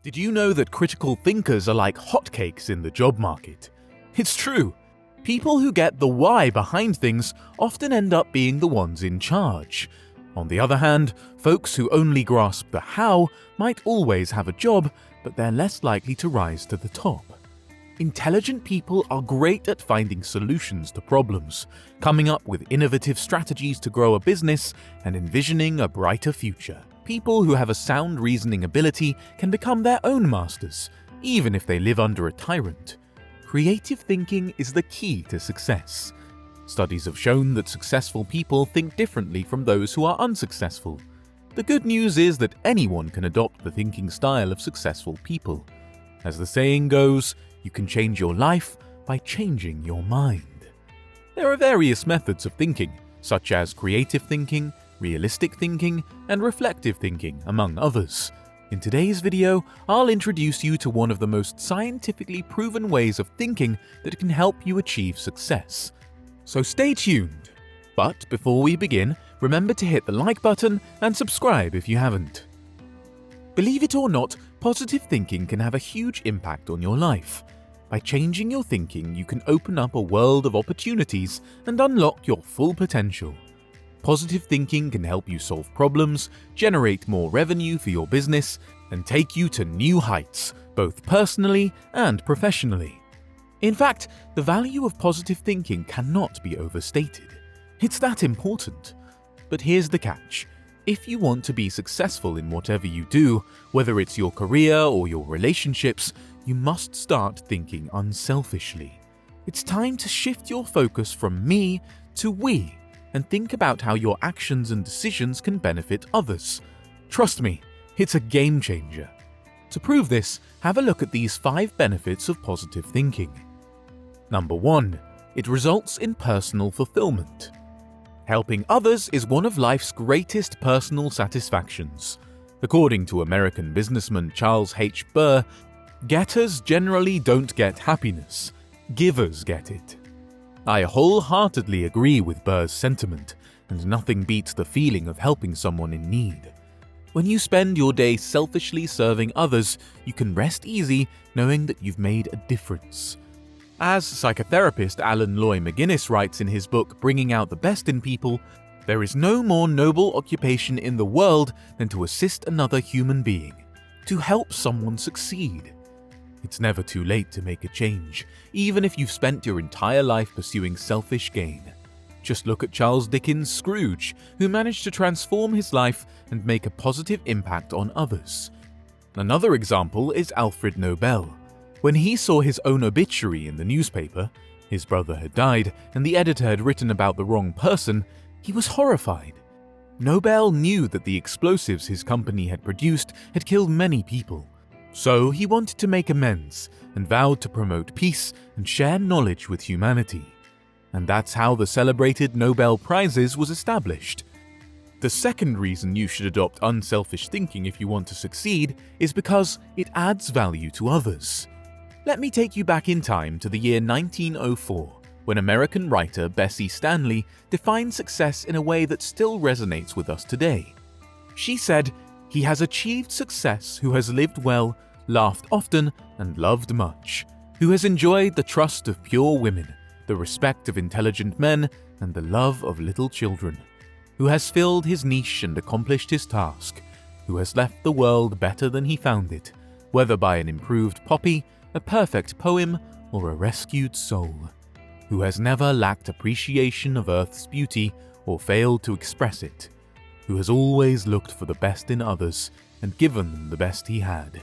Did you know that critical thinkers are like hotcakes in the job market? It's true. People who get the why behind things often end up being the ones in charge. On the other hand, folks who only grasp the how might always have a job, but they're less likely to rise to the top. Intelligent people are great at finding solutions to problems, coming up with innovative strategies to grow a business, and envisioning a brighter future. People who have a sound reasoning ability can become their own masters, even if they live under a tyrant. Creative thinking is the key to success. Studies have shown that successful people think differently from those who are unsuccessful. The good news is that anyone can adopt the thinking style of successful people. As the saying goes, you can change your life by changing your mind. There are various methods of thinking, such as creative thinking, realistic thinking, and reflective thinking, among others. In today's video, I'll introduce you to one of the most scientifically proven ways of thinking that can help you achieve success. So stay tuned. But before we begin, remember to hit the like button and subscribe if you haven't. Believe it or not, positive thinking can have a huge impact on your life. By changing your thinking, you can open up a world of opportunities and unlock your full potential. Positive thinking can help you solve problems, generate more revenue for your business, and take you to new heights, both personally and professionally. In fact, the value of positive thinking cannot be overstated. It's that important. But here's the catch. If you want to be successful in whatever you do, whether it's your career or your relationships, you must start thinking unselfishly. It's time to shift your focus from me to we, and think about how your actions and decisions can benefit others. Trust me, it's a game changer. To prove this, have a look at these 5 benefits of positive thinking. Number 1. It results in personal fulfillment. Helping others is one of life's greatest personal satisfactions. According to American businessman Charles H. Burr, getters generally don't get happiness, givers get it. I wholeheartedly agree with Burr's sentiment, and nothing beats the feeling of helping someone in need. When you spend your day selfishly serving others, you can rest easy knowing that you've made a difference. As psychotherapist Alan Loy McGuinness writes in his book Bringing Out the Best in People, there is no more noble occupation in the world than to assist another human being, to help someone succeed. It's never too late to make a change, even if you've spent your entire life pursuing selfish gain. Just look at Charles Dickens' Scrooge, who managed to transform his life and make a positive impact on others. Another example is Alfred Nobel. When he saw his own obituary in the newspaper, his brother had died and the editor had written about the wrong person, he was horrified. Nobel knew that the explosives his company had produced had killed many people. So he wanted to make amends and vowed to promote peace and share knowledge with humanity. And that's how the celebrated Nobel Prizes was established. The second reason you should adopt unselfish thinking if you want to succeed is because it adds value to others. Let me take you back in time to the year 1904, when American writer Bessie Stanley defined success in a way that still resonates with us today. She said, "He has achieved success who has lived well, laughed often, and loved much, who has enjoyed the trust of pure women, the respect of intelligent men, and the love of little children, who has filled his niche and accomplished his task, who has left the world better than he found it, whether by an improved poppy, a perfect poem, or a rescued soul, who has never lacked appreciation of earth's beauty or failed to express it, who has always looked for the best in others and given them the best he had,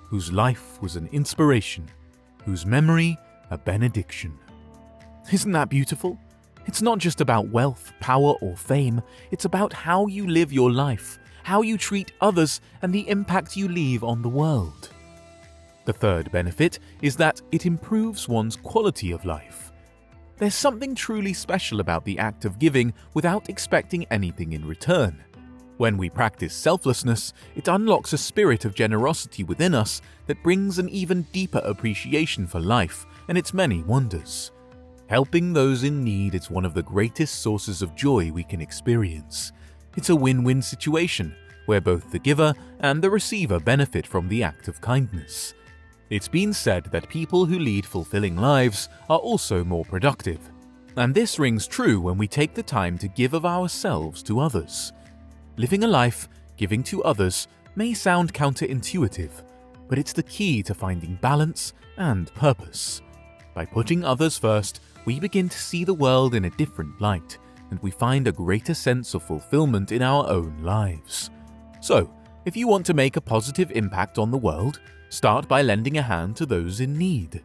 whose life was an inspiration, whose memory a benediction." Isn't that beautiful? It's not just about wealth, power, or fame, it's about how you live your life, how you treat others, and the impact you leave on the world. The third benefit is that it improves one's quality of life. There's something truly special about the act of giving without expecting anything in return. When we practice selflessness, it unlocks a spirit of generosity within us that brings an even deeper appreciation for life and its many wonders. Helping those in need is one of the greatest sources of joy we can experience. It's a win-win situation, where both the giver and the receiver benefit from the act of kindness. It's been said that people who lead fulfilling lives are also more productive, and this rings true when we take the time to give of ourselves to others. Living a life, giving to others, may sound counterintuitive, but it's the key to finding balance and purpose. By putting others first, we begin to see the world in a different light, and we find a greater sense of fulfillment in our own lives. So, if you want to make a positive impact on the world, start by lending a hand to those in need.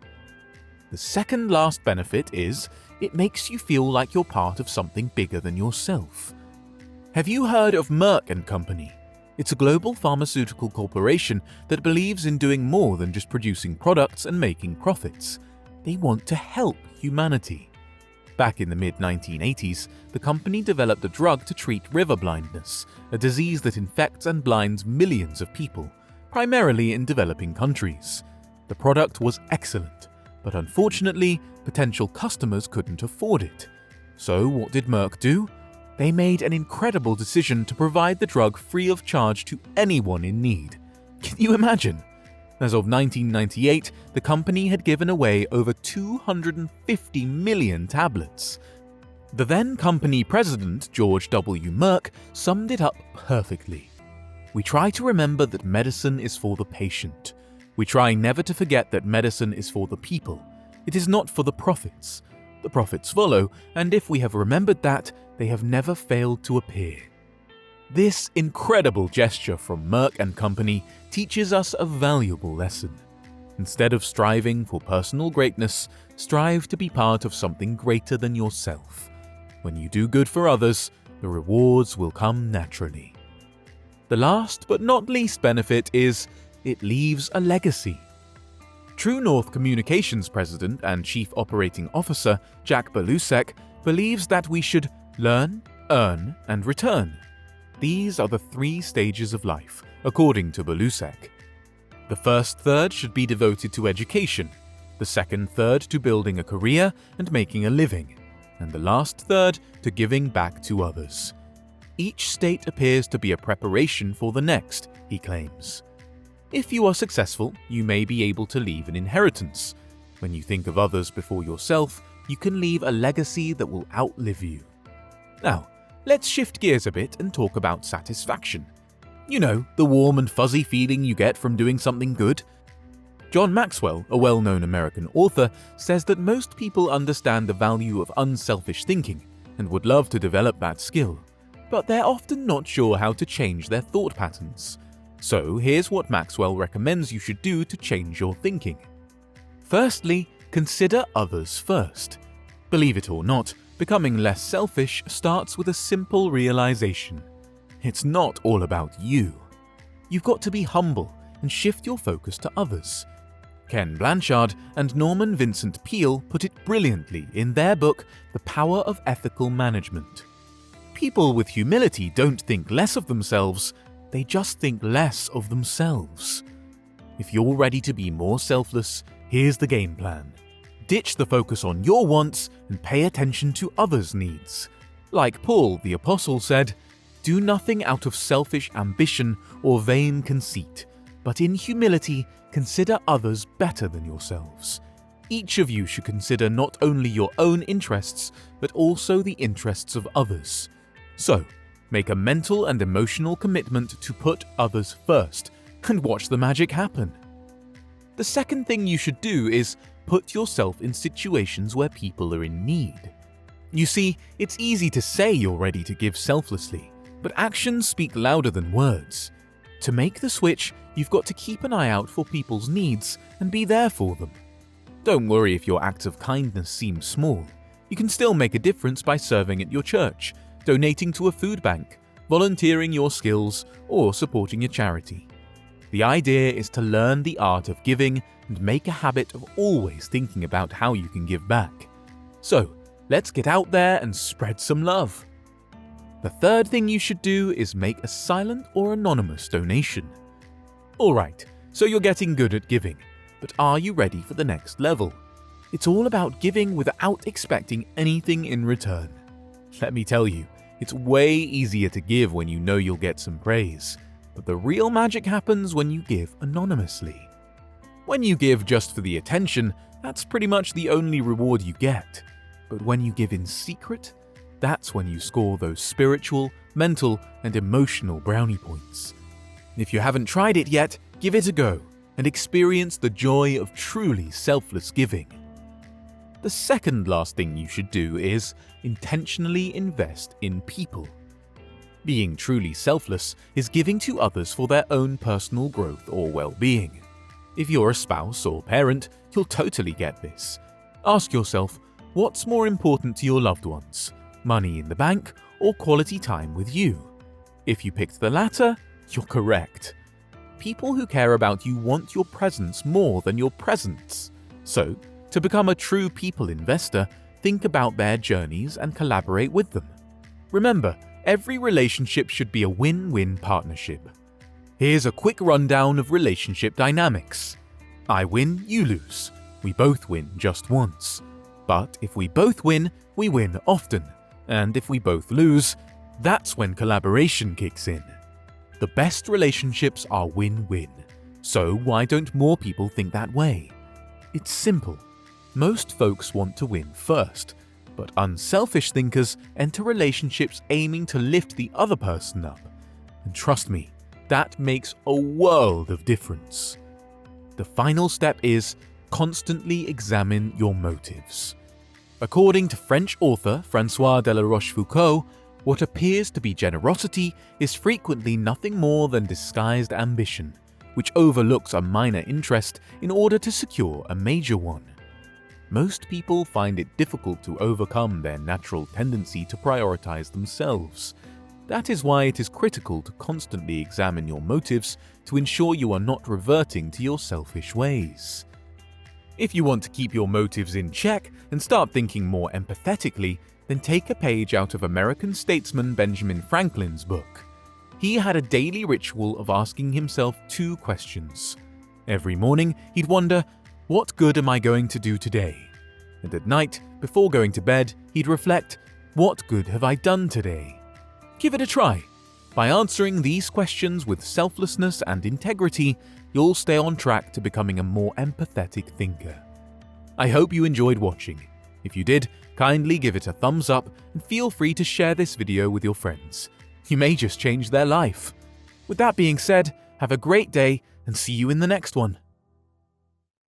The second last benefit is, it makes you feel like you're part of something bigger than yourself. Have you heard of Merck & Company? It's a global pharmaceutical corporation that believes in doing more than just producing products and making profits. They want to help humanity. Back in the mid-1980s, the company developed a drug to treat river blindness, a disease that infects and blinds millions of people, primarily in developing countries. The product was excellent, but unfortunately, potential customers couldn't afford it. So what did Merck do? They made an incredible decision to provide the drug free of charge to anyone in need. Can you imagine? As of 1998, the company had given away over 250 million tablets. The then company president, George W. Merck, summed it up perfectly. We try to remember that medicine is for the patient. We try never to forget that medicine is for the people. It is not for the profits. The profits follow, and if we have remembered that, they have never failed to appear. This incredible gesture from Merck & Company teaches us a valuable lesson. Instead of striving for personal greatness, strive to be part of something greater than yourself. When you do good for others, the rewards will come naturally. The last but not least benefit is, it leaves a legacy. True North Communications President and Chief Operating Officer Jack Belusek believes that we should learn, earn, and return. These are the 3 stages of life, according to Belusek. The first third should be devoted to education, the second third to building a career and making a living, and the last third to giving back to others. Each state appears to be a preparation for the next, he claims. If you are successful, you may be able to leave an inheritance. When you think of others before yourself, you can leave a legacy that will outlive you. Now, let's shift gears a bit and talk about satisfaction. You know, the warm and fuzzy feeling you get from doing something good. John Maxwell, a well-known American author, says that most people understand the value of unselfish thinking and would love to develop that skill, but they're often not sure how to change their thought patterns. So here's what Maxwell recommends you should do to change your thinking. Firstly, consider others first. Believe it or not, becoming less selfish starts with a simple realization. It's not all about you. You've got to be humble and shift your focus to others. Ken Blanchard and Norman Vincent Peale put it brilliantly in their book, The Power of Ethical Management. People with humility don't think less of themselves, they just think less of themselves. If you're ready to be more selfless, here's the game plan. Ditch the focus on your wants and pay attention to others' needs. Like Paul the Apostle said, "Do nothing out of selfish ambition or vain conceit, but in humility consider others better than yourselves." Each of you should consider not only your own interests, but also the interests of others. So, make a mental and emotional commitment to put others first, and watch the magic happen. The second thing you should do is put yourself in situations where people are in need. You see, it's easy to say you're ready to give selflessly, but actions speak louder than words. To make the switch, you've got to keep an eye out for people's needs and be there for them. Don't worry if your acts of kindness seem small. You can still make a difference by serving at your church, donating to a food bank, volunteering your skills, or supporting a charity. The idea is to learn the art of giving and make a habit of always thinking about how you can give back. So, let's get out there and spread some love. The third thing you should do is make a silent or anonymous donation. Alright, so you're getting good at giving, but are you ready for the next level? It's all about giving without expecting anything in return. Let me tell you, it's way easier to give when you know you'll get some praise. but the real magic happens when you give anonymously. When you give just for the attention, that's pretty much the only reward you get. But when you give in secret, that's when you score those spiritual, mental, and emotional brownie points. If you haven't tried it yet, give it a go and experience the joy of truly selfless giving. The second last thing you should do is intentionally invest in people. Being truly selfless is giving to others for their own personal growth or well-being. If you're a spouse or parent, you'll totally get this. Ask yourself, what's more important to your loved ones? Money in the bank or quality time with you? If you picked the latter, you're correct. People who care about you want your presence more than your presents. So, to become a true people investor, think about their journeys and collaborate with them. Remember, every relationship should be a win-win partnership. Here's a quick rundown of relationship dynamics. I win, you lose. We both win just once. But if we both win, we win often. And if we both lose, that's when collaboration kicks in. The best relationships are win-win. So why don't more people think that way? It's simple. Most folks want to win first, but unselfish thinkers enter relationships aiming to lift the other person up. And trust me, that makes a world of difference. The final step is constantly examine your motives. According to French author François de la Rochefoucauld, what appears to be generosity is frequently nothing more than disguised ambition, which overlooks a minor interest in order to secure a major one. Most people find it difficult to overcome their natural tendency to prioritize themselves. That is why it is critical to constantly examine your motives to ensure you are not reverting to your selfish ways. If you want to keep your motives in check and start thinking more empathetically, then take a page out of American statesman Benjamin Franklin's book. He had a daily ritual of asking himself 2 questions. Every morning, he'd wonder, what good am I going to do today? And at night, before going to bed, he'd reflect, what good have I done today? Give it a try. By answering these questions with selflessness and integrity, you'll stay on track to becoming a more empathetic thinker. I hope you enjoyed watching. If you did, kindly give it a thumbs up and feel free to share this video with your friends. You may just change their life. With that being said, have a great day and see you in the next one.